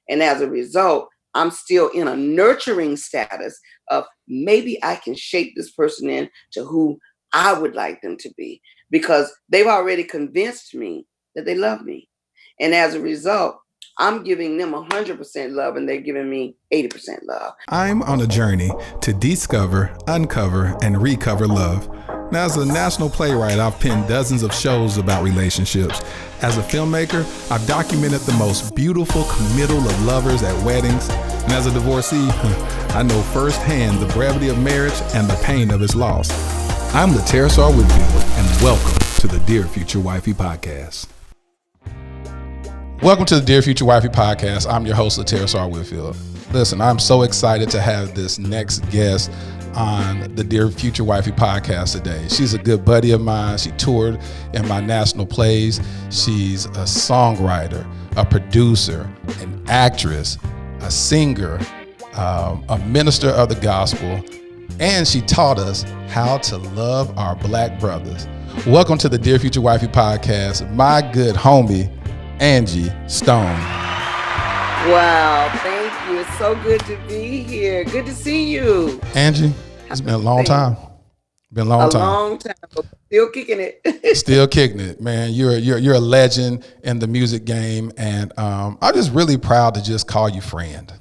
And as a result, I'm still in a nurturing status of maybe I can shape this person into who I would like them to be, because they've already convinced me that they love me. And as a result, I'm giving them 100% love and they're giving me 80% love. I'm on a journey to discover, uncover, and recover love. Now, as a national playwright, I've penned dozens of shows about relationships. As a filmmaker, I've documented the most beautiful committal of lovers at weddings. And as a divorcee, I know firsthand the brevity of marriage and the pain of its loss. I'm Latersar Whitfield, and welcome to the Dear Future Wifey podcast. Welcome to the Dear Future Wifey podcast. I'm your host, Latersar Whitfield. Listen, I'm so excited to have this next guest on the Dear Future Wifey podcast today. She's a good buddy of mine. She toured in my national plays. She's a songwriter, a producer, an actress, a singer, a minister of the gospel, and she taught us how to love our Black brothers. Welcome to the Dear Future Wifey podcast, my good homie, Angie Stone. Wow, thank you. It's so good to be here. Good to see you. Angie, it's been a long time. Been a long time, but still kicking it. Still kicking it, man. You're a legend in the music game, and I'm just really proud to just call you friend.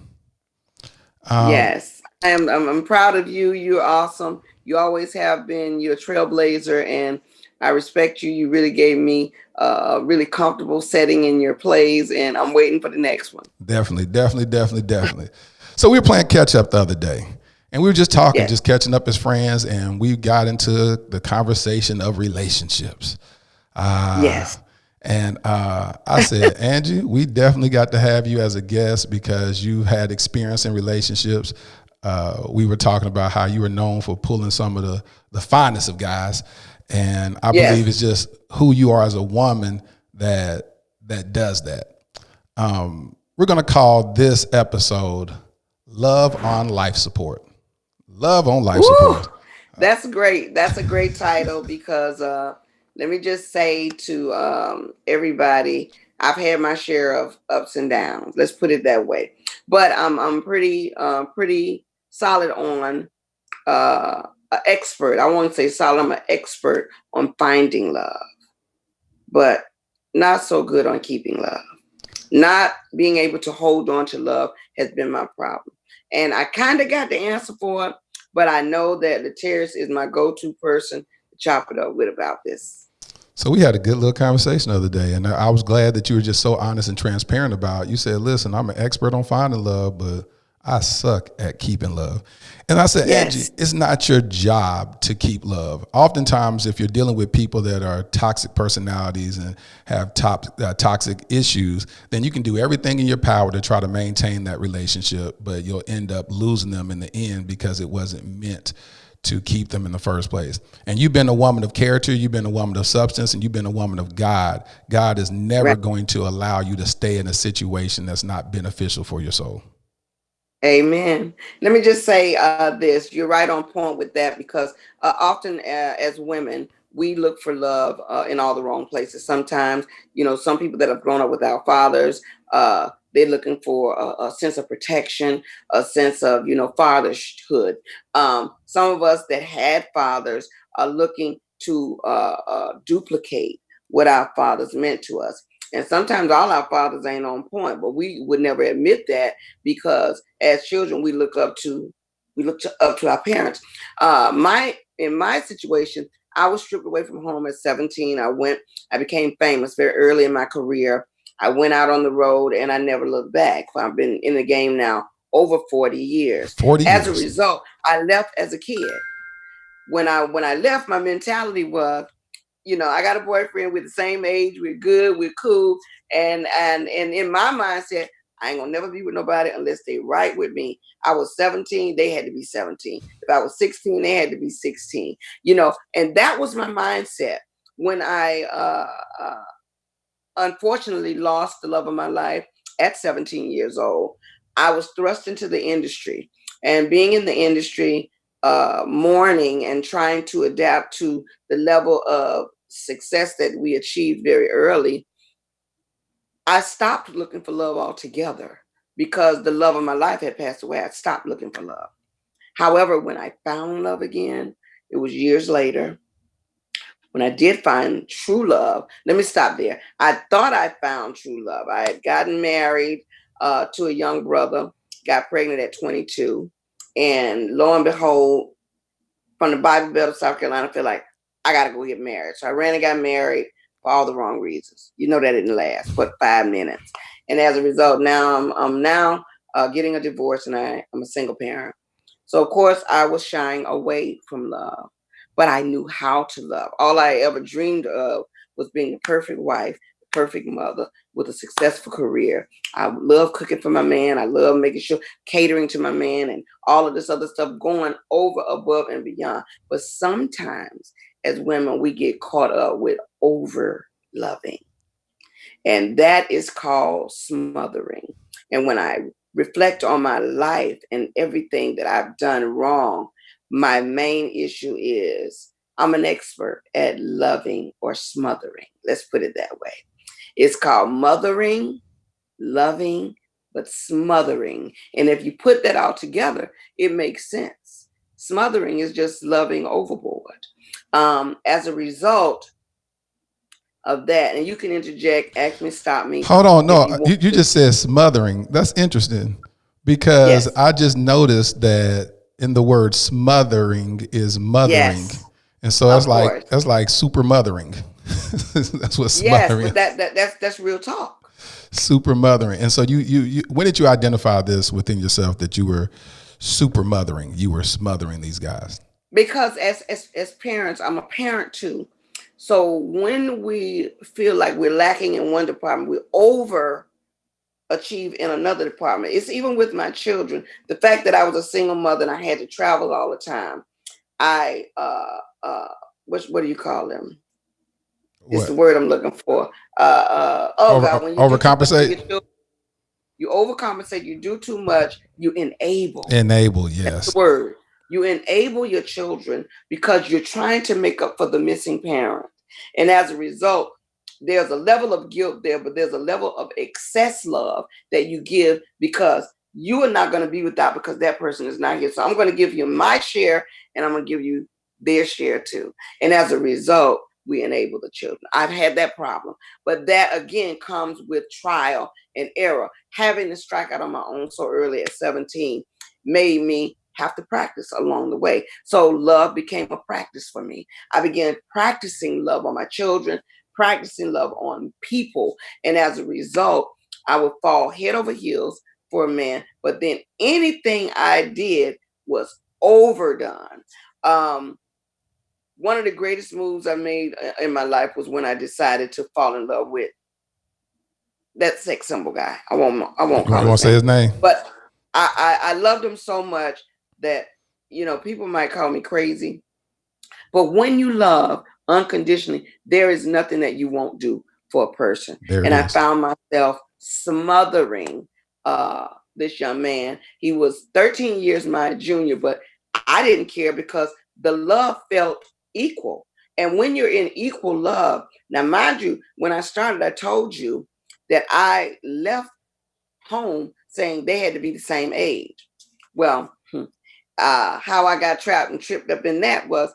Yes, I'm proud of you. You're awesome. You always have been. You're a trailblazer, and I respect you. You really gave me a really comfortable setting in your plays, and I'm waiting for the next one. Definitely. So we were playing catch up the other day, and we were just talking, just catching up as friends, and we got into the conversation of relationships. Yes. And I said, Angie, we definitely got to have you as a guest because you had experience in relationships. We were talking about how you were known for pulling some of the finest of guys. And I believe it's just who you are as a woman that does that. We're going to call this episode Love on Life Support. Love on Life Support. That's great. That's a great title because let me just say to everybody, I've had my share of ups and downs. Let's put it that way. But I'm pretty solid on an expert. I won't say solid. I'm an expert on finding love, but not so good on keeping love. Not being able to hold on to love has been my problem. And I kind of got the answer for it, but I know that Lateris is my go-to person to chop it up with about this. So we had a good little conversation the other day, and I was glad that you were just so honest and transparent about it. You said, listen, I'm an expert on finding love, but I suck at keeping love. And I said, Angie, it's not your job to keep love. Oftentimes, if you're dealing with people that are toxic personalities and have toxic issues, then you can do everything in your power to try to maintain that relationship, but you'll end up losing them in the end because it wasn't meant to keep them in the first place. And you've been a woman of character, you've been a woman of substance, and you've been a woman of God. God is never going to allow you to stay in a situation that's not beneficial for your soul. Amen. Let me just say this. You're right on point with that because often as women, we look for love in all the wrong places. Sometimes, some people that have grown up without fathers, they're looking for a sense of protection, a sense of, fatherhood. Some of us that had fathers are looking to duplicate what our fathers meant to us. And sometimes all our fathers ain't on point, but we would never admit that because as children, we look up to our parents. In my situation, I was stripped away from home at 17. I became famous very early in my career. I went out on the road and I never looked back. I've been in the game now over 40 years. As a result, I left as a kid. When I left, my mentality was, I got a boyfriend, we're the same age, we're good, we're cool. And in my mindset, I ain't gonna never be with nobody unless they right with me. I was 17, they had to be 17. If I was 16, they had to be 16. And that was my mindset. When I unfortunately lost the love of my life at 17 years old, I was thrust into the industry. And being in the industry, mourning and trying to adapt to the level of success that we achieved very early, I stopped looking for love altogether. because the love of my life had passed away. I stopped looking for love. However, when I found love again, it was years later. When I did find true love, let me stop there. I thought I found true love. I had gotten married to a young brother, got pregnant at 22, and lo and behold, from the Bible Belt of South Carolina, I feel like I got to go get married. So I ran and got married for all the wrong reasons. You know that didn't last but 5 minutes, and as a result, now I'm now getting a divorce, and I'm a single parent. So of course, I was shying away from love, but I knew how to love. All I ever dreamed of was being the perfect wife, the perfect mother with a successful career. I love cooking for my man. I love making sure catering to my man and all of this other stuff, going over, above, and beyond. But sometimes as women, we get caught up with over loving, and that is called smothering. And when I reflect on my life and everything that I've done wrong, my main issue is I'm an expert at loving or smothering. Let's put it that way. It's called mothering, loving, but smothering. And if you put that all together, it makes sense. Smothering is just loving overboard. As a result of that, and you can interject, ask me, stop me Hold on, if no, you want you to. just said smothering. That's interesting because Yes, I just noticed that in the word smothering is mothering, yes, and so of course. that's like super mothering. That's what Yes, smothering but is. that's real talk. Super mothering. And so you when did you identify this within yourself that you were super mothering? You were smothering these guys. Because as parents, I'm a parent too. So when we feel like we're lacking in one department, we over achieve in another department. It's even with my children. The fact that I was a single mother and I had to travel all the time. I what do you call them? It's the What? word I'm looking for. Oh God, when you do too much for Overcompensate? your children, you overcompensate, you do too much, you enable. Enable, That's the yes. word. You enable your children because you're trying to make up for the missing parent. And as a result, there's a level of guilt there, but there's a level of excess love that you give because you are not going to be without because that person is not here. So I'm going to give you my share and I'm going to give you their share too. And as a result, we enable the children. I've had that problem, but that again comes with trial and error. Having to strike out on my own so early at 17 made me have to practice along the way. So love became a practice for me. I began practicing love on my children, practicing love on people. And as a result, I would fall head over heels for a man. But then anything I did was overdone. Um, One of the greatest moves I made in my life was when I decided to fall in love with that sex symbol guy. I won't You call want his to say name, his name? but I loved him so much that people might call me crazy, but when you love unconditionally, there is nothing that you won't do for a person. There it And I is. found myself smothering this young man. He was 13 years my junior, but I didn't care because the love felt equal. And when you're in equal love, now mind you, when I started, I told you that I left home saying they had to be the same age. Well, how I got trapped and tripped up in that was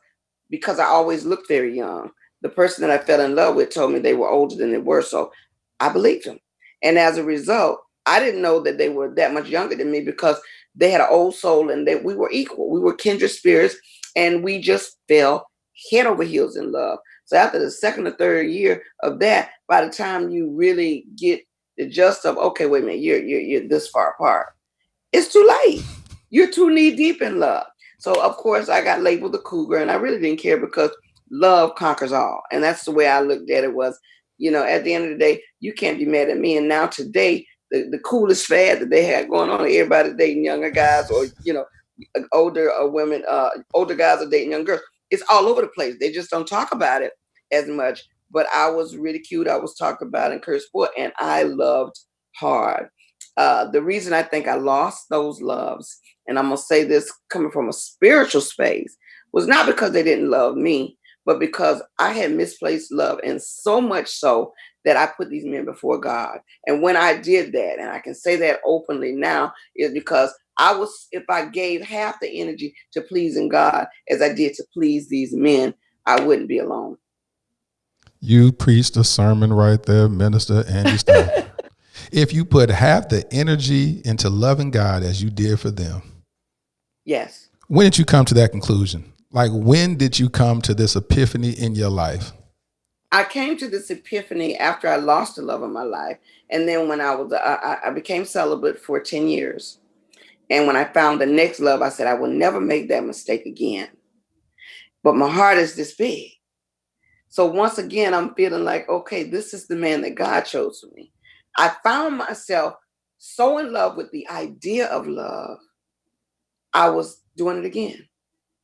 because I always looked very young. The person that I fell in love with told me they were older than they were, so I believed them. And as a result, I didn't know that they were that much younger than me because they had an old soul and that we were equal. We were kindred spirits, and we just fell head over heels in love. So after the second or third year of that, by the time you really get the gist of, okay, wait a minute, you're this far apart, it's too late. You're too knee deep in love. So of course I got labeled the cougar, and I really didn't care because love conquers all. And that's the way I looked at it was, at the end of the day, you can't be mad at me. And now today, the coolest fad that they had going on, everybody dating younger guys or, older women, older guys are dating young girls. It's all over the place. They just don't talk about it as much. But I was ridiculed. I was talked about and cursed for, and I loved hard. The reason I think I lost those loves, and I'm going to say this coming from a spiritual space, was not because they didn't love me, but because I had misplaced love. And so much so that I put these men before God. And when I did that, and I can say that openly now, is because if I gave half the energy to pleasing God as I did to please these men, I wouldn't be alone. You preached a sermon right there, Minister Angie Stone. If you put half the energy into loving God as you did for them, Yes. when did you come to that conclusion? Like, when did you come to this epiphany in your life? I came to this epiphany after I lost the love of my life. And then when I became celibate for 10 years. And when I found the next love, I said, I will never make that mistake again. But my heart is this big. So once again, I'm feeling like, okay, this is the man that God chose for me. I found myself so in love with the idea of love, I was doing it again.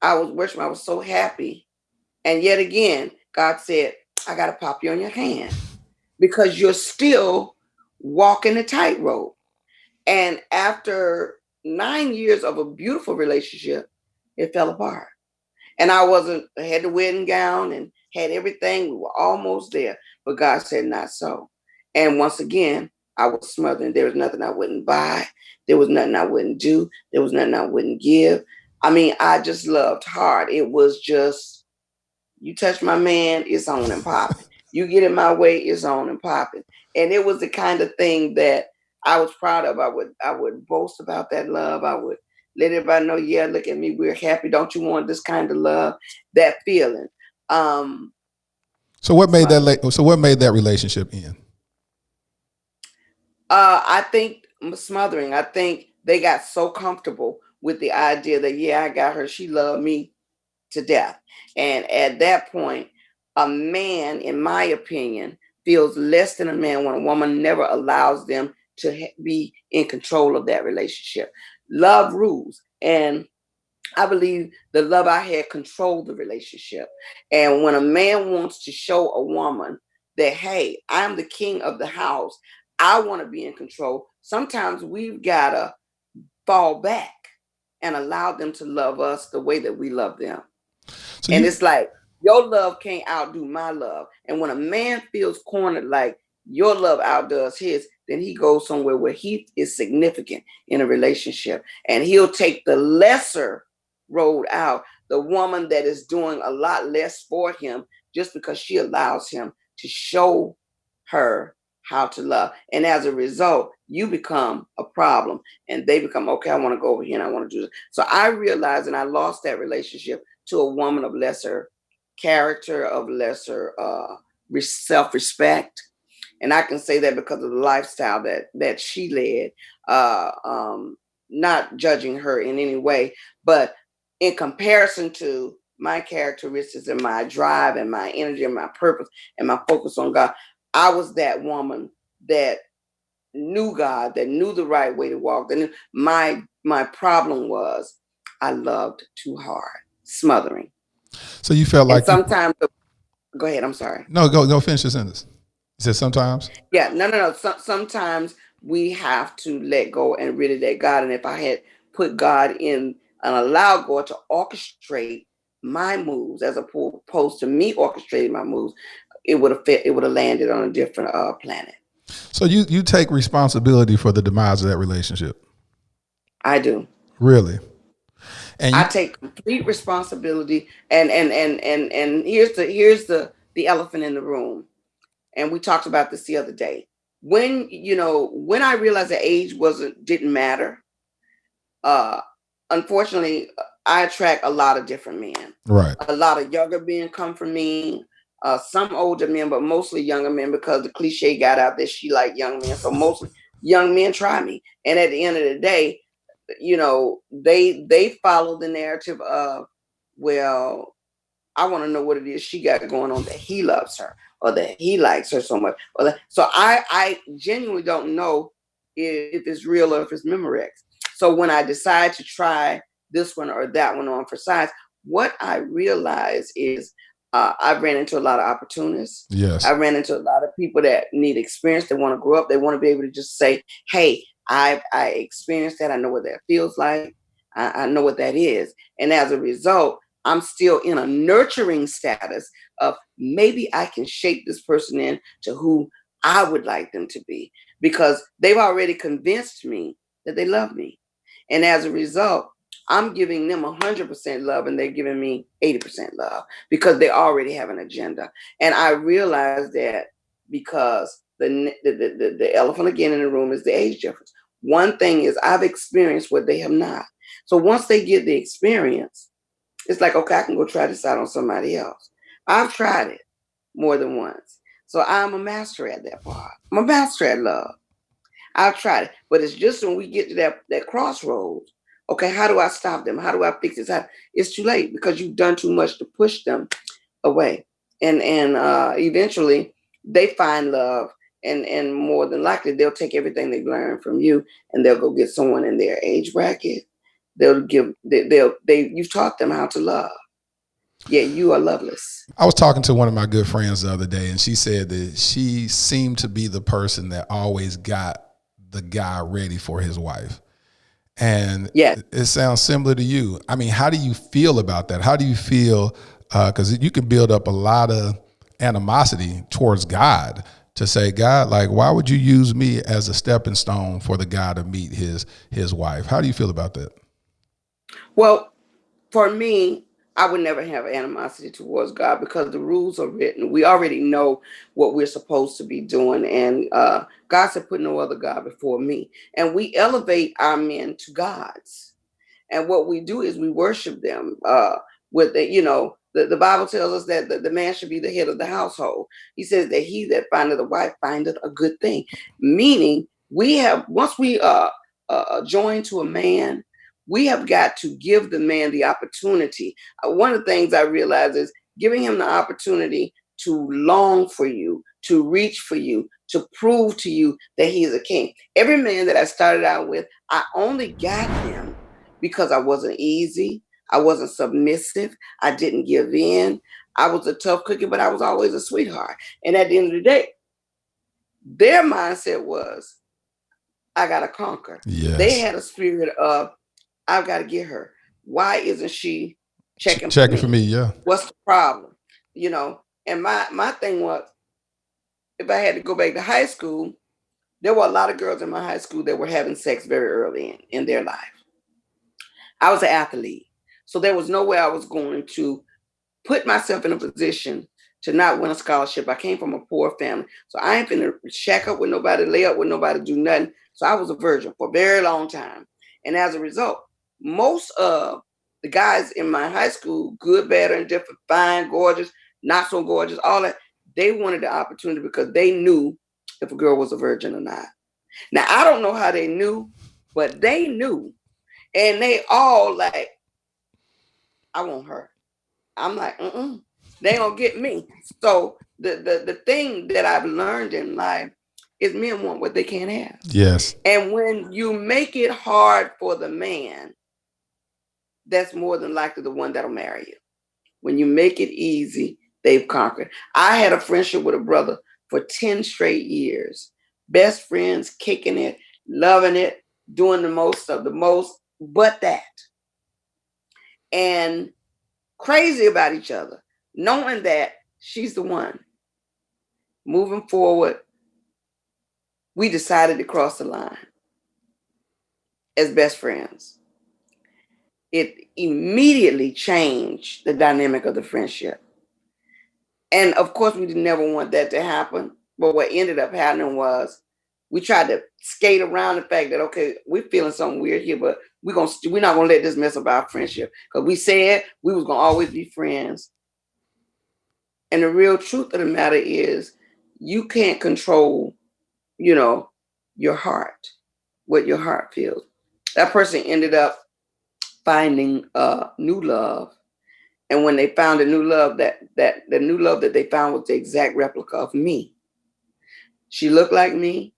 I was worshiping. I was so happy. And yet again, God said, I got to pop you on your hand because you're still walking a tightrope. And after 9 years of a beautiful relationship, it fell apart. And I had the wedding gown and had everything. We were almost there. But God said, not so. And once again, I was smothering. There was nothing I wouldn't buy. There was nothing I wouldn't do. There was nothing I wouldn't give. I mean, I just loved hard. It was just, you touch my man, it's on and popping. You get in my way, it's on and popping. And it was the kind of thing that I was proud of. I would boast about that love. I would let everybody know, yeah, look at me, we're happy. Don't you want this kind of love? That feeling. Um, So what made so that relationship end? I think smothering. I think they got so comfortable with the idea that yeah, I got her. She loved me to death. And at that point, a man, in my opinion, feels less than a man when a woman never allows them to be in control of that relationship. Love rules. And I believe the love I had controlled the relationship. And when a man wants to show a woman that, hey, I'm the king of the house, I want to be in control, sometimes we've got to fall back and allow them to love us the way that we love them. So And you it's like your love can't outdo my love. And when a man feels cornered like your love outdoes his, then he goes somewhere where he is significant in a relationship. And he'll take the lesser road out, the woman that is doing a lot less for him just because she allows him to show her how to love. And as a result, you become a problem and they become, okay, I want to go over here and I want to do this. So I realized and I lost that relationship to a woman of lesser character, of lesser self-respect. And I can say that because of the lifestyle that she led, uh, um, not judging her in any way, but in comparison to my characteristics and my drive and my energy and my purpose and my focus on God, I was that woman that knew God, that knew the right way to walk. And my problem was I loved too hard, smothering. so you felt And like you sometimes, go ahead. I'm sorry. no go finish your sentence. You said sometimes. Yeah, no. Sometimes we have to let go and really let God. And if I had put God in and allowed God to orchestrate my moves as opposed to me orchestrating my moves, it would have landed on a different planet. So you take responsibility for the demise of that relationship, I do. really, and I you take complete responsibility. And here's the elephant in the room. And we talked about this the other day. When I realized that age didn't matter, uh unfortunately I attract a lot of different men. right. A lot of younger men come from me, some older men, but mostly younger men because the cliche got out that she liked young men. So mostly young men try me. And at the end of the day, they follow the narrative of, well, I want to know what it is she got going on that he loves her or that he likes her so much. So I genuinely don't know if it's real or if it's Memorex. So when I decide to try this one or that one on for size, what I realize is I ran into a lot of opportunists. Yes. I ran into a lot of people that need experience. They want to grow up. They want to be able to just say, hey, I experienced that. I know what that feels like. I know what that is. And as a result, I'm still in a nurturing status of maybe I can shape this person into who I would like them to be, because they've already convinced me that they love me. And as a result, I'm giving them 100% love and they're giving me 80% love because they already have an agenda. And I realize that because the elephant again in the room is the age difference. One thing is I've experienced what they have not. So once they get the experience, it's like, okay, I can go try this out on somebody else. I've tried it more than once. So I'm a master at that part. I'm a master at love. I've tried it. But it's just when we get to that crossroads, okay, how do I stop them? How do I fix this? It's too late because you've done too much to push them away. And eventually they find love, and more than likely they'll take everything they've learned from you and they'll go get someone in their age bracket. You've taught them how to love. Yeah, you are loveless. I was talking to one of my good friends the other day, and she said that she seemed to be the person that always got the guy ready for his wife. And Yes. it sounds similar to you. I mean, how do you feel about that? How do you feel? Because you can build up a lot of animosity towards God to say, God, like, why would you use me as a stepping stone for the guy to meet his wife? How do you feel about that? Well, for me, I would never have animosity towards God because the rules are written. We already know what we're supposed to be doing. And God said, put no other God before me. And we elevate our men to gods. And what we do is we worship them with the Bible tells us that the man should be the head of the household. He says that he that findeth a wife findeth a good thing, meaning we have, once we join to a man, we have got to give the man the opportunity. One of the things I realize is giving him the opportunity to long for you, to reach for you, to prove to you that he is a king. Every man that I started out with, I only got them because I wasn't easy. I wasn't submissive. I didn't give in. I was a tough cookie, but I was always a sweetheart. And at the end of the day, their mindset was, I got to conquer. They Yes. had a spirit of, I've got to get her. Why isn't she checking for Checking for me? me. Yeah. What's the problem? And my thing was, if I had to go back to high school, there were a lot of girls in my high school that were having sex very early in their life. I was an athlete. So there was no way I was going to put myself in a position to not win a scholarship. I came from a poor family. So I ain't finna shack up with nobody, lay up with nobody, do nothing. So I was a virgin for a very long time. And as a result, most of the guys in my high school, good, bad, or indifferent, fine, gorgeous, not so gorgeous, all that, they wanted the opportunity because they knew if a girl was a virgin or not. Now, I don't know how they knew, but they knew. And they all like, I want her. I'm like, they don't get me. So the thing that I've learned in life is men want what they can't have. Yes. And when you make it hard for the man, that's more than likely the one that'll marry you. When you make it easy, they've conquered. I had a friendship with a brother for 10 straight years. Best friends, kicking it, loving it, doing the most of the most, but that. And crazy about each other, knowing that she's the one. Moving forward, we decided to cross the line as best friends. It immediately changed the dynamic of the friendship. And of course, we didn't never want that to happen. But what ended up happening was we tried to skate around the fact that, okay, we're feeling something weird here, but we're not gonna let this mess up our friendship. Because we said we was gonna always be friends. And the real truth of the matter is you can't control, you know, your heart, what your heart feels. That person ended up finding a new love. And when they found a new love, that the new love that they found was the exact replica of me. She looked like me.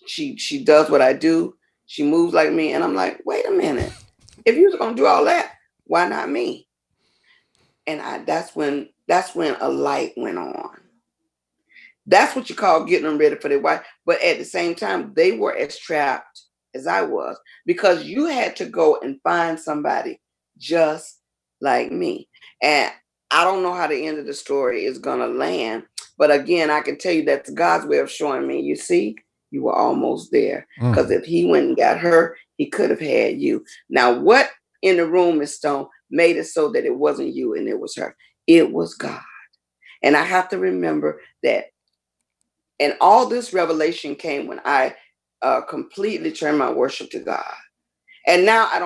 She does what I do. She moves like me. And I'm like, wait a minute. If you was gonna do all that, why not me? And that's when a light went on. That's what you call getting them ready for their wife. But at the same time, they were as trapped as I was because you had to go and find somebody just like me. And I don't know how the end of the story is going to land, But again, I can tell you that's God's way of showing me, you see, you were almost there. Because if he went and got her, he could have had you. Now, what in the room, Miss Stone, made it so that it wasn't you and it was her? It was God. And I have to remember that. And all this revelation came when I completely turned my worship to God. And now I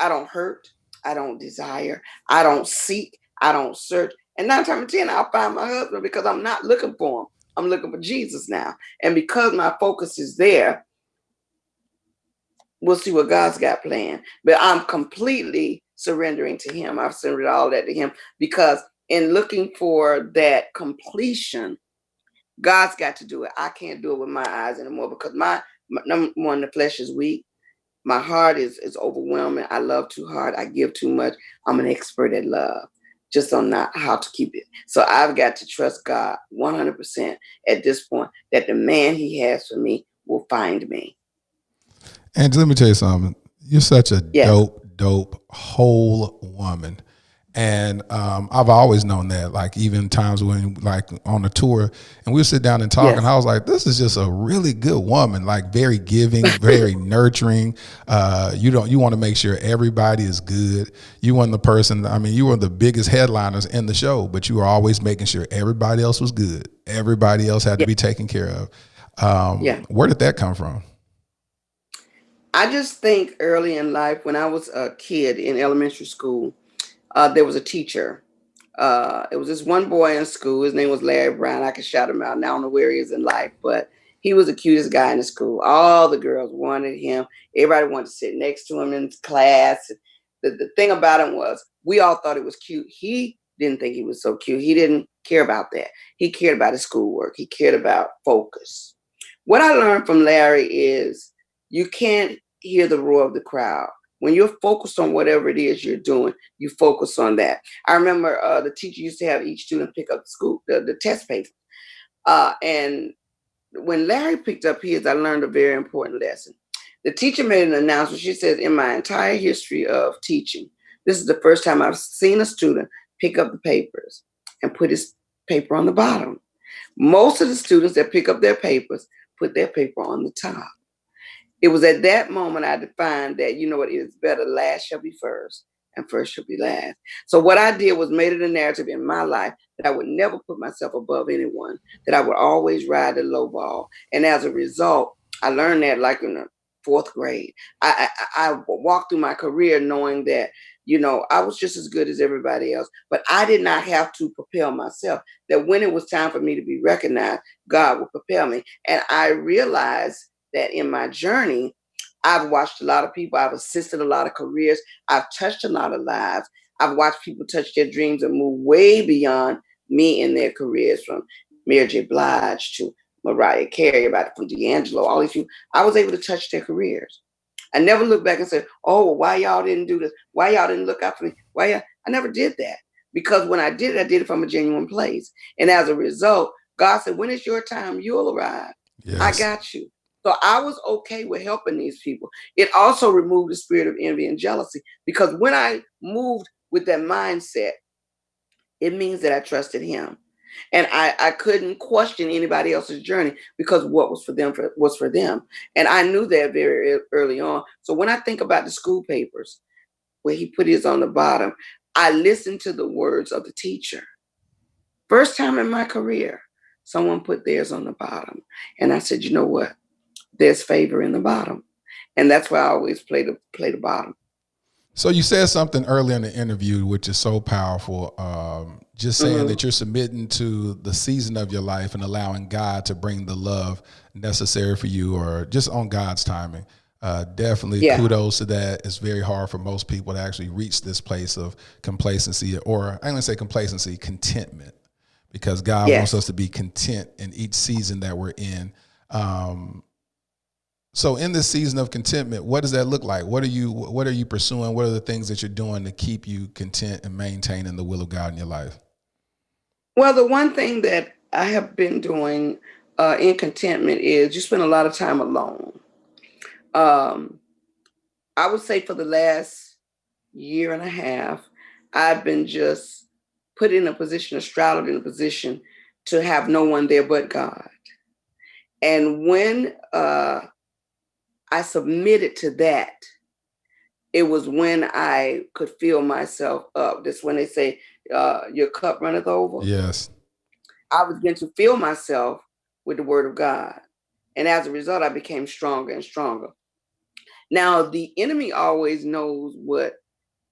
don't hurt, I don't desire, I don't seek, I don't search. And 9 times out of 10, I'll find my husband because I'm not looking for him. I'm looking for Jesus now. And because my focus is there, we'll see what God's got planned. But I'm completely surrendering to him. I've surrendered all that to him because in looking for that completion, God's got to do it. I can't do it with my eyes anymore because my number one, the flesh is weak. My heart is overwhelming. I love too hard. I give too much. I'm an expert at love, just on not how to keep it. So I've got to trust God 100% at this point that the man he has for me will find me. And let me tell you something. You're such a Yes, dope, whole woman. And I've always known that. Like even times when, like on the tour, and we would sit down and talk, and yes, I was like, "This is just a really good woman. Like very giving, very nurturing. You want to make sure everybody is good. You weren't the person. I mean, you were the biggest headliners in the show, but you were always making sure everybody else was good. Everybody else had to yeah, be taken care of. yeah. Where did that come from? I just think early in life, when I was a kid in elementary school, there was a teacher. It was this one boy in school. His name was Larry Brown. I can shout him out. Now I don't know where he is in life, but he was the cutest guy in the school. All the girls wanted him. Everybody wanted to sit next to him in class. The thing about him was we all thought it was cute. He didn't think he was so cute. He didn't care about that. He cared about his schoolwork. He cared about focus. What I learned from Larry is you can't hear the roar of the crowd. When you're focused on whatever it is you're doing, you focus on that. I remember the teacher used to have each student pick up the test paper. And when Larry picked up his, I learned a very important lesson. The teacher made an announcement. She says, in my entire history of teaching, this is the first time I've seen a student pick up the papers and put his paper on the bottom. Most of the students that pick up their papers put their paper on the top. It was at that moment I defined that, you know what, it is better last shall be first and first shall be last. So what I did was made it a narrative in my life that I would never put myself above anyone, that I would always ride the low ball. And as a result, I learned that like in the fourth grade. I walked through my career knowing that, I was just as good as everybody else, but I did not have to propel myself. That when it was time for me to be recognized, God would propel me. And I realized that in my journey, I've watched a lot of people, I've assisted a lot of careers, I've touched a lot of lives. I've watched people touch their dreams and move way beyond me in their careers, from Mary J. Blige to Mariah Carey, about from D'Angelo, all these people. I was able to touch their careers. I never looked back and said, "Oh, well, why y'all didn't do this? Why y'all didn't look out for me? Why y'all?" I never did that because when I did it from a genuine place. And as a result, God said, "When it's your time, you'll arrive. I Yes. got you." So I was okay with helping these people. It also removed the spirit of envy and jealousy because when I moved with that mindset, it means that I trusted him. And I couldn't question anybody else's journey because what was for them was for them. And I knew that very early on. So when I think about the school papers where he put his on the bottom, I listened to the words of the teacher. First time in my career, someone put theirs on the bottom. And I said, you know what? There's favor in the bottom. And that's why I always play the bottom. So you said something earlier in the interview, which is so powerful. Just saying Hmm. that you're submitting to the season of your life and allowing God to bring the love necessary for you, or just on God's timing. Definitely Yeah. kudos to that. It's very hard for most people to actually reach this place of complacency, or I'm going to say complacency, contentment, because God wants Yes. us to be content in each season that we're in. Um, so in this season of contentment, what does that look like? What are you pursuing? What are the things that you're doing to keep you content and maintaining the will of God in your life? Well, the one thing that I have been doing in contentment is you spend a lot of time alone. Um, I would say for the last year and a half, I've been just put in a position, straddled in a position to have no one there but God. And when I submitted to that, it was when I could fill myself up. That's when they say, your cup runneth over. Yes. I was going to fill myself with the word of God. And as a result, I became stronger and stronger. Now, the enemy always knows what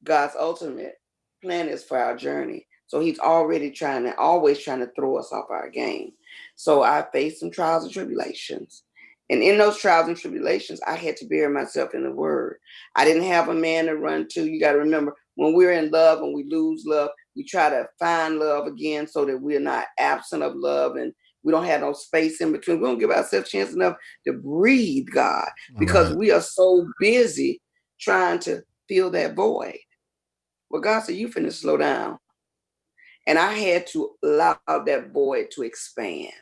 God's ultimate plan is for our journey. So he's always trying to throw us off our game. So I faced some trials and tribulations. And in those trials and tribulations, I had to bury myself in the word. I didn't have a man to run to. You got to remember, when we're in love and we lose love, we try to find love again so that we're not absent of love and we don't have no space in between. We don't give ourselves a chance enough to breathe, God, because Right. we are so busy trying to fill that void. Well, God said, you finna slow down. And I had to allow that void to expand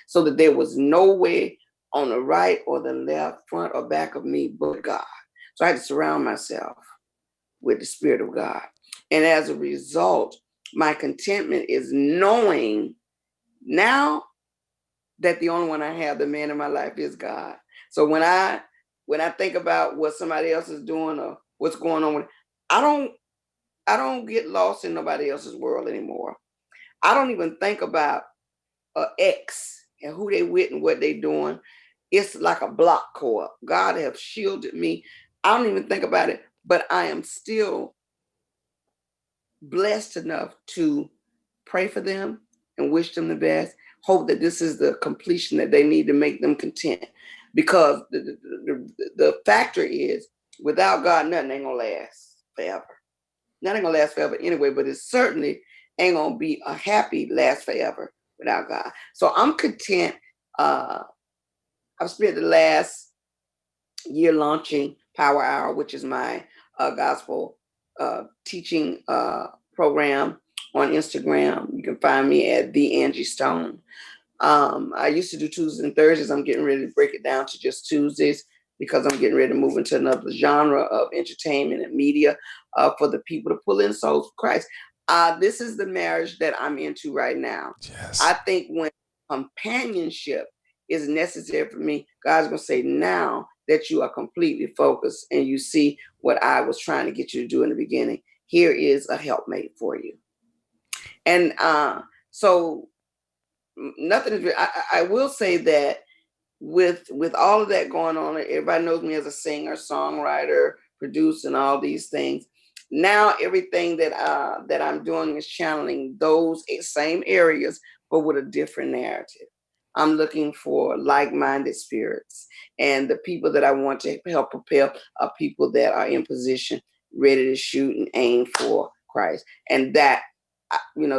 so that there was no way on the right or the left, front or back of me but God. So I had to surround myself with the Spirit of God. And as a result, my contentment is knowing now that the only one I have, the man in my life, is God. So when I think about what somebody else is doing or what's going on with, I don't I don't get lost in nobody else's world anymore. I don't even think about ex and who they with and what they doing. It's like a block cord. God have shielded me. I don't even think about it, but I am still blessed enough to pray for them and wish them the best. Hope that this is the completion that they need to make them content. Because the factor is, without God, nothing ain't gonna last forever. Nothing gonna last forever anyway, but it certainly ain't gonna be a happy last forever without God. So I'm content. Uh, I've spent the last year launching Power Hour, which is my gospel teaching program on Instagram. You can find me at the Angie Stone. I used to do Tuesdays and Thursdays. I'm getting ready to break it down to just Tuesdays because I'm getting ready to move into another genre of entertainment and media for the people to pull in souls for Christ. This is the marriage that I'm into right now. I Yes. think when companionship is necessary for me, God's going to say, now that you are completely focused and you see what I was trying to get you to do in the beginning, here is a helpmate for you. And so nothing is. I will say that with all of that going on, everybody knows me as a singer, songwriter, producer, and all these things. Now everything that I'm doing is channeling those same areas, but with a different narrative. I'm looking for like-minded spirits, and the people that I want to help propel are people that are in position, ready to shoot and aim for Christ, and that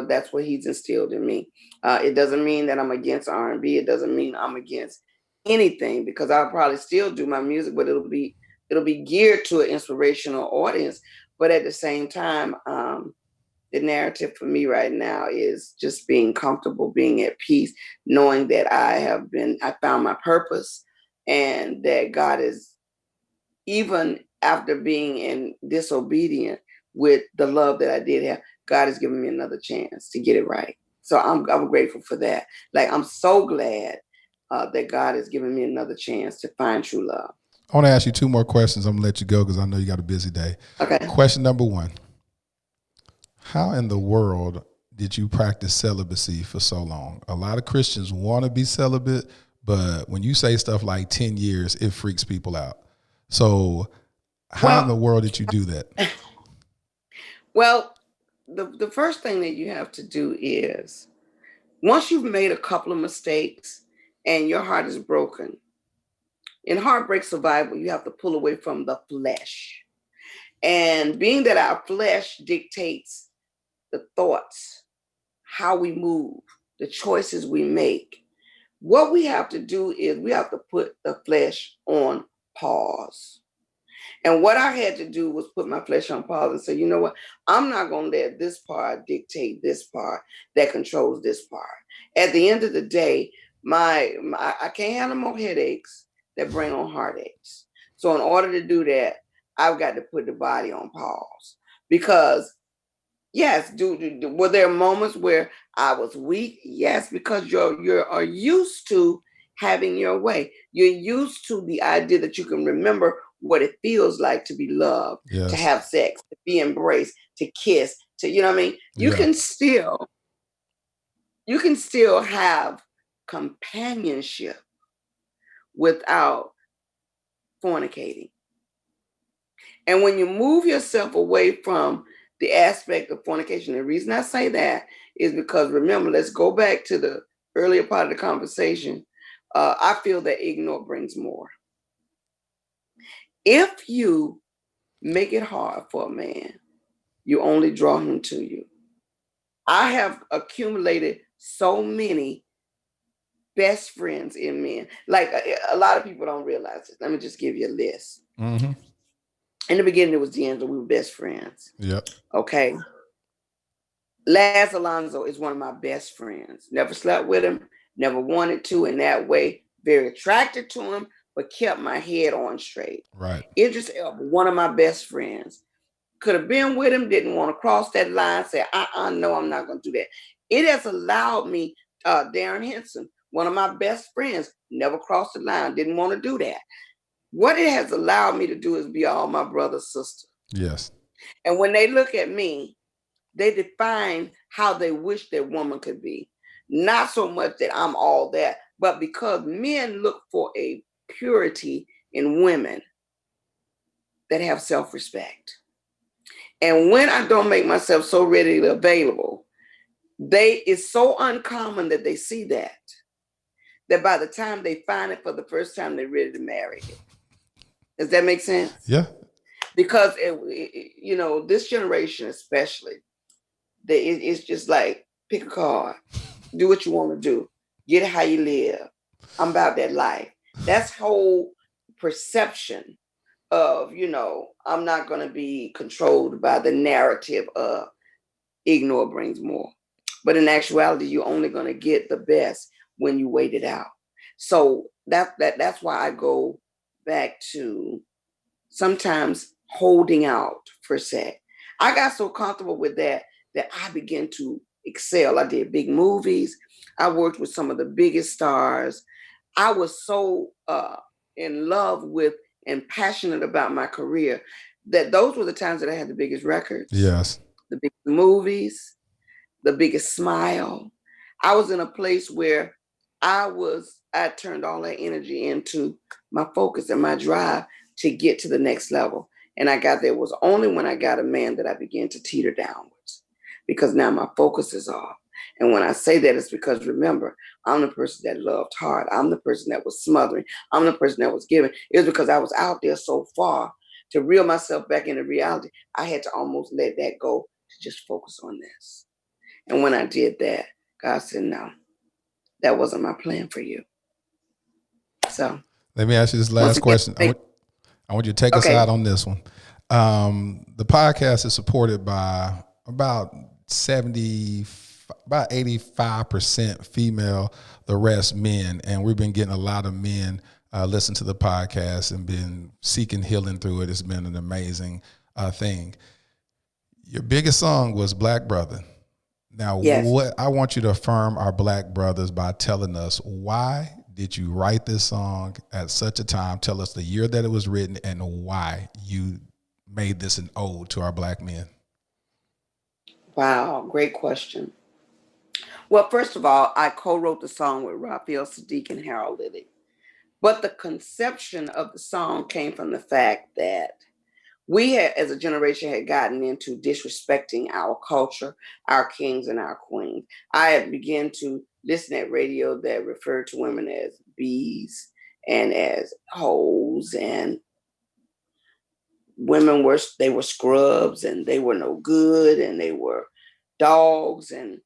that's what He's instilled in me. It doesn't mean that I'm against R&B. It doesn't mean I'm against anything, because I'll probably still do my music, but it'll be geared to an inspirational audience. But at the same time, the narrative for me right now is just being comfortable, being at peace, knowing that I found my purpose, and that God is, even after being in disobedient with the love that I did have, God has given me another chance to get it right. So I'm grateful for that. Like, I'm so glad that God has given me another chance to find true love. I want to ask you two more questions. I'm gonna let you go because I know you got a busy day. Okay. Question number one: how in the world did you practice celibacy for so long? A lot of Christians want to be celibate, but when you say stuff like 10 years, it freaks people out. So, how in Well, the world did you do that? well, the first thing that you have to do is, once you've made a couple of mistakes and your heart is broken, in heartbreak survival, you have to pull away from the flesh. And being that our flesh dictates the thoughts, how we move, the choices we make, what we have to do is we have to put the flesh on pause. And what I had to do was put my flesh on pause and say, you know what? I'm not going to let this part dictate this part that controls this part. At the end of the day, I can't have no more headaches that bring on heartaches. So in order to do that, I've got to put the body on pause, because Yes. Were there moments where I was weak? Yes, because you are used to having your way. You're used to the idea that you can remember what it feels like to be loved, to Yes. have sex, to be embraced, to kiss, to you know what I mean? Yeah. You can still have companionship without fornicating. And when you move yourself away from the aspect of fornication, the reason I say that is because remember, let's go back to the earlier part of the conversation. I feel that ignore brings more. If you make it hard for a man, you only draw him to you. I have accumulated so many best friends in men. Like a lot of people don't realize this. Let me just give you a list. Mm-hmm. In the beginning, it was D'Angelo. We were best friends. Yep. Okay. Laz Alonso is one of my best friends. Never slept with him, never wanted to in that way. Very attracted to him, but kept my head on straight. Right. Idris Elba, one of my best friends. Could have been with him, didn't want to cross that line, said, no, I'm not going to do that. It has allowed me, Darren Henson, one of my best friends, never crossed the line, didn't want to do that. What it has allowed me to do is be all my brother's sister. Yes. And when they look at me, they define how they wish their woman could be. Not so much that I'm all that, but because men look for a purity in women that have self-respect. And when I don't make myself so readily available, it's so uncommon that they see that by the time they find it for the first time, they're ready to marry it. Does that make sense? Yeah. Because this generation especially, it's just like pick a card, do what you want to do, get it how you live. I'm about that life. That's whole perception of I'm not going to be controlled by the narrative of ignore brings more. But in actuality, you're only going to get the best when you wait it out. So that's why I go back to sometimes holding out for sex. I got so comfortable with that I began to excel. I did big movies. I worked with some of the biggest stars. I was so in love with and passionate about my career that those were the times that I had the biggest records, Yes. the biggest movies, the biggest smile. I was in a place where I turned all that energy into my focus and my drive to get to the next level. And I got there. It was only when I got a man that I began to teeter downwards because now my focus is off. And when I say that, it's because remember, I'm the person that loved hard. I'm the person that was smothering. I'm the person that was giving. It was because I was out there so far to reel myself back into reality. I had to almost let that go to just focus on this. And when I did that, God said, no, that wasn't my plan for you. So let me ask you this last question. I want you to take us out on this one. The podcast is supported by about 85% female, the rest men. And we've been getting a lot of men listen to the podcast and been seeking healing through it. It's been an amazing thing. Your biggest song was Black Brother. Now, What I want you to affirm our Black brothers by telling us why did you write this song at such a time? Tell us the year that it was written and why you made this an ode to our Black men. Wow, great question. Well, first of all, I co-wrote the song with Raphael Sadiq and Harold Liddy. But the conception of the song came from the fact that we had, as a generation, had gotten into disrespecting our culture, our kings and our queens. I had begun to listen at radio that referred to women as bees and as hoes, and women were scrubs and they were no good and they were dogs. And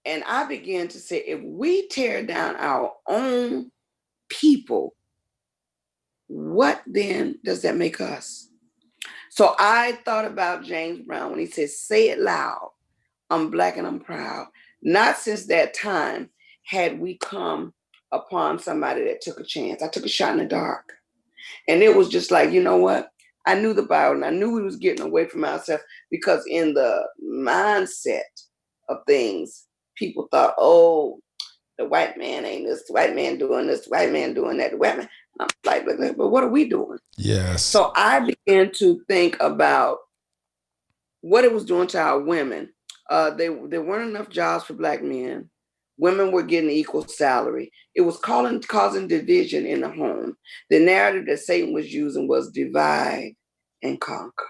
I began to say, if we tear down our own people, what then does that make us? So I thought about James Brown when he says, say it loud, I'm Black and I'm proud. Not since that time had we come upon somebody that took a chance. I took a shot in the dark. And it was just like, you know what? I knew the Bible, and I knew we was getting away from ourselves, because in the mindset of things, people thought, oh, the white man ain't this, the white man doing this, the white man doing that, the white man. And I'm like, but what are we doing? Yes. So I began to think about what it was doing to our women. There weren't enough jobs for Black men. Women were getting equal salary. It was causing division in the home. The narrative that Satan was using was divide and conquer.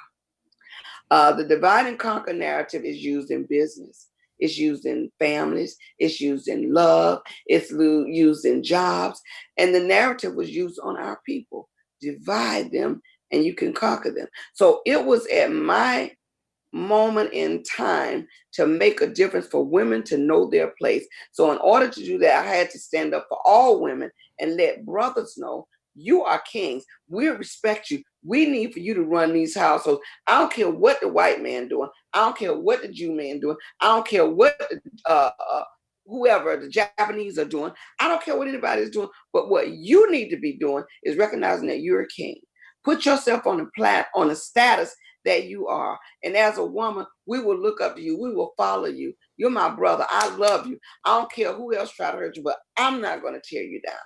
The divide and conquer narrative is used in business. It's used in families. It's used in love. It's used in jobs. And the narrative was used on our people. Divide them and you can conquer them. So it was at my moment in time to make a difference for women to know their place. So in order to do that, I had to stand up for all women and let brothers know, you are kings. We respect you. We need for you to run these households. I don't care what the white man doing. I don't care what the Jew man doing. I don't care what whoever the Japanese are doing. I don't care what anybody is doing. But what you need to be doing is recognizing that you're a king. Put yourself on a status that you are. And as a woman, we will look up to you. We will follow you. You're my brother. I love you. I don't care who else try to hurt you, but I'm not going to tear you down.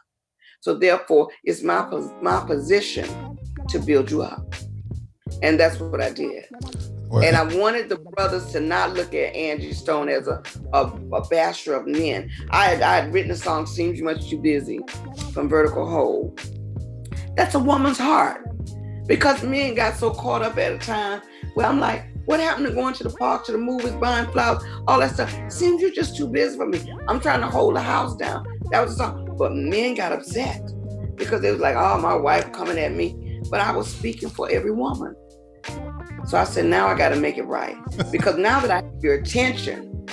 So therefore, it's my position to build you up. And that's what I did. Well, and I wanted the brothers to not look at Angie Stone as a basher of men. I had written a song, Seems You Much Too Busy, from Vertical Hold. That's a woman's heart. Because men got so caught up at a time where I'm like, what happened to going to the park, to the movies, buying flowers, all that stuff? Seems you're just too busy for me. I'm trying to hold the house down. That was the song. But men got upset because they was like, oh, my wife coming at me. But I was speaking for every woman. So I said, now I got to make it right. Because now that I have your attention,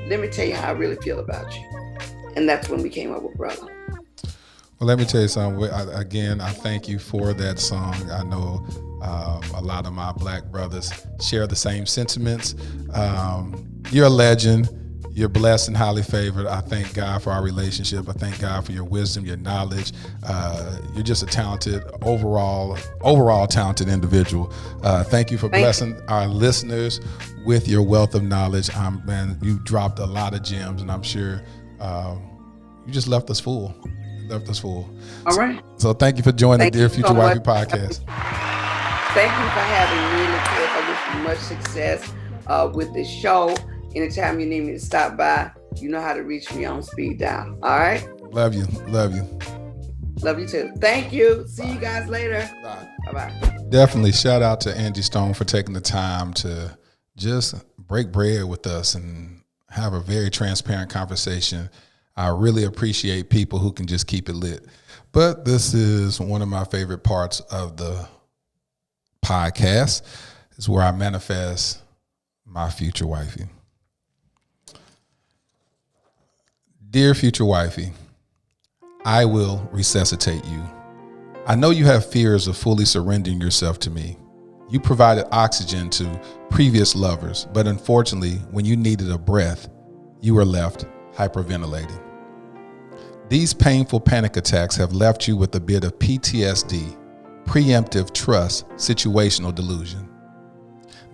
let me tell you how I really feel about you. And that's when we came up with Brother. Well, let me tell you something. Again, I thank you for that song. I know a lot of my Black brothers share the same sentiments. You're a legend. You're blessed and highly favored. I thank God for our relationship. I thank God for your wisdom, your knowledge. You're just a talented, overall talented individual. Thank you for blessing our listeners with your wealth of knowledge. Man, you dropped a lot of gems, and I'm sure you just left us full. All right. So thank you for joining the Dear Future Wifey podcast. Thank you for having me, Lakeith. I wish you much success with this show. Anytime you need me to stop by, you know how to reach me on speed dial. All right? Love you. Love you too. Thank you. See you guys later. Bye-bye. Definitely shout out to Angie Stone for taking the time to just break bread with us and have a very transparent conversation. I really appreciate people who can just keep it lit. But this is one of my favorite parts of the podcast, is where I manifest my future wifey. Dear future wifey, I will resuscitate you. I know you have fears of fully surrendering yourself to me. You provided oxygen to previous lovers, but unfortunately, when you needed a breath, you were left hyperventilating. These painful panic attacks have left you with a bit of PTSD, preemptive trust, situational delusion.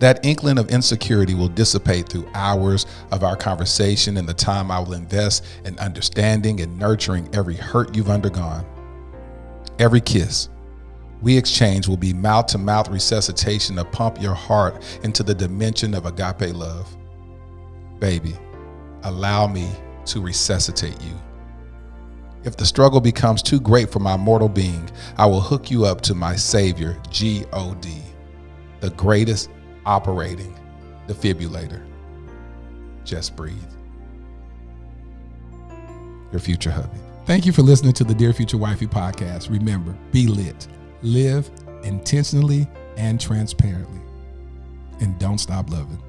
That inkling of insecurity will dissipate through hours of our conversation and the time I will invest in understanding and nurturing every hurt you've undergone. Every kiss we exchange will be mouth-to-mouth resuscitation to pump your heart into the dimension of agape love. Baby, allow me to resuscitate you. If the struggle becomes too great for my mortal being, I will hook you up to my Savior, G-O-D, the greatest operating defibrillator. Just breathe. Your future hubby. Thank you for listening to the Dear Future Wifey podcast. Remember, be lit, live intentionally and transparently, and don't stop loving.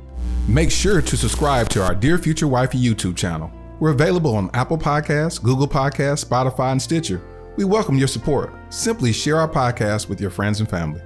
Make sure to subscribe to our Dear Future Wifey YouTube channel. We're available on Apple Podcasts, Google Podcasts, Spotify, and Stitcher. We welcome your support. Simply share our podcast with your friends and family.